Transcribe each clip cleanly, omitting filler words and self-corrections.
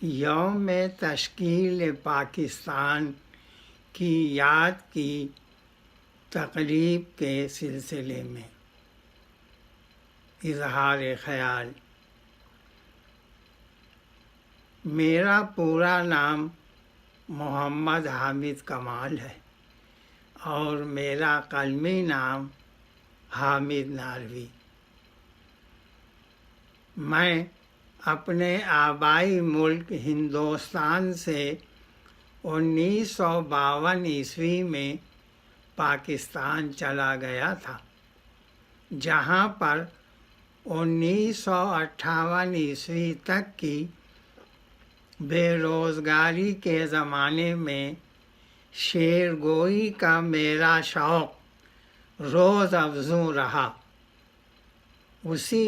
یوم تشکیل پاکستان کی یاد کی تقریب کے سلسلے میں اظہار خیال۔ میرا پورا نام محمد حامد کمال ہے اور میرا قلمی نام حامد ناروی۔ میں اپنے آبائی ملک ہندوستان سے 1952 عیسوی میں پاکستان چلا گیا تھا، جہاں پر 1958 عیسوی تک کی بے روزگاری کے زمانے میں شعر گوئی کا میرا شوق روز افزوں رہا۔ اسی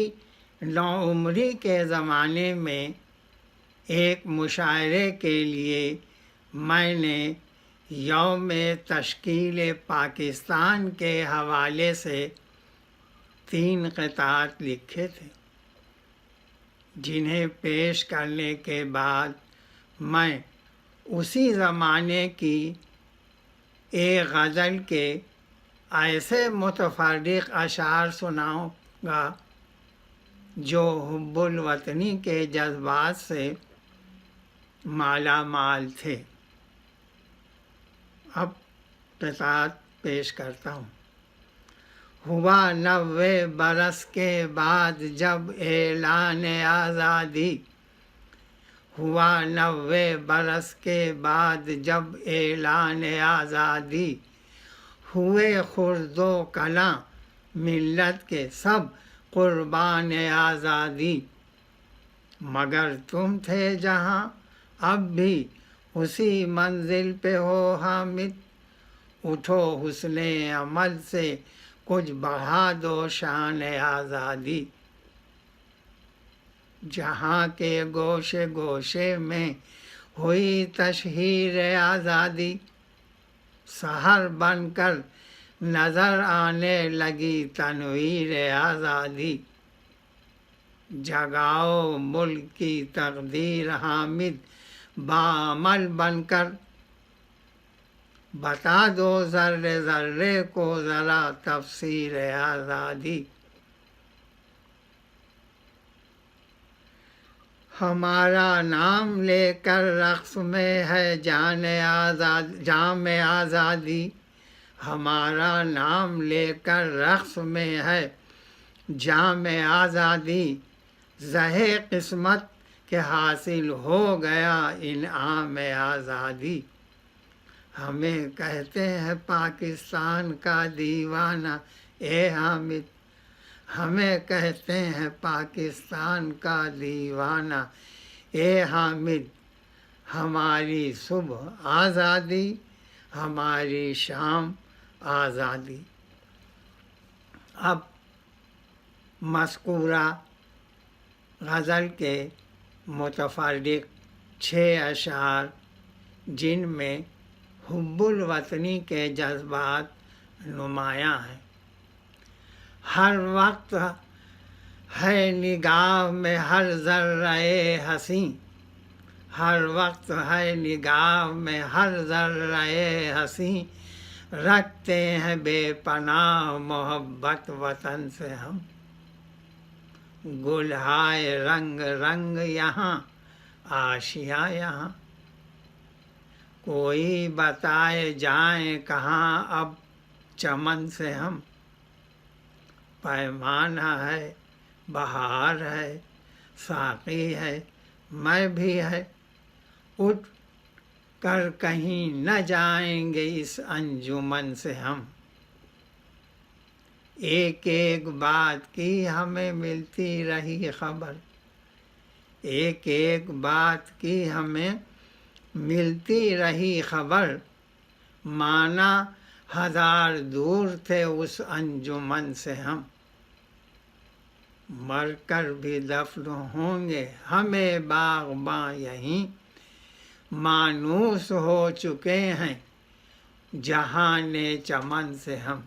نوعمری کے زمانے میں ایک مشاعرے کے لیے میں نے یوم تشکیل پاکستان کے حوالے سے 3 قطعات لکھے تھے، جنہیں پیش کرنے کے بعد میں اسی زمانے کی ایک غزل کے ایسے متفرق اشعار سناؤں گا جو حب الوطنی کے جذبات سے مالا مال تھے۔ اب قطعات پیش کرتا ہوں۔ ہوا 90 برس کے بعد جب اعلان آزادی، ہوا 90 برس کے بعد جب اعلان آزادی، ہوئے خرد و کلاں ملت کے سب قربان آزادی، مگر تم تھے جہاں اب بھی اسی منزل پہ ہو حامد، اٹھو حسن عمل سے کچھ بڑھا دو شان آزادی، جہاں کے گوشے گوشے میں ہوئی تشہیر آزادی، سحر بن کر نظر آنے لگی تنویر آزادی، جگاؤ ملک کی تقدیر حامد بعمل بن کر، بتا دو ذرے ذرے کو ذرا تفسیر آزادی، ہمارا نام لے کر رقص میں ہے جام آزادی، ہمارا نام لے کر رقص میں ہے جام آزادی، زہے قسمت کے حاصل ہو گیا انعام آزادی، ہمیں کہتے ہیں پاکستان کا دیوانہ اے حامد، ہمیں کہتے ہیں پاکستان کا دیوانہ اے حامد، ہماری صبح آزادی، ہماری شام آزادی۔ اب مذکورہ غزل کے متفرق 6 اشعار، جن میں حب الوطنی کے جذبات نمایاں ہیں۔ ہر وقت ہے نگاہ میں ہر ذرہ حسیں، ہر وقت ہے نگاہ میں ہر ذرہ حسیں، رکھتے ہیں بے پناہ محبت وطن سے ہم، گل ہائے رنگ رنگ یہاں آشیاں یہاں، کوئی بتائے جائیں کہاں اب چمن سے ہم، پیمانہ ہے بہار ہے ساقی ہے میں بھی ہے، اٹھ کر کہیں نہ جائیں گے اس انجمن سے ہم، ایک ایک بات کی ہمیں ملتی رہی خبر، ایک ایک بات کی ہمیں ملتی رہی خبر، مانا 1000 دور تھے اس انجمن سے ہم، مر کر بھی دفن ہوں گے ہمیں باغباں یہیں، مانوس ہو چکے ہیں جہان چمن سے ہم۔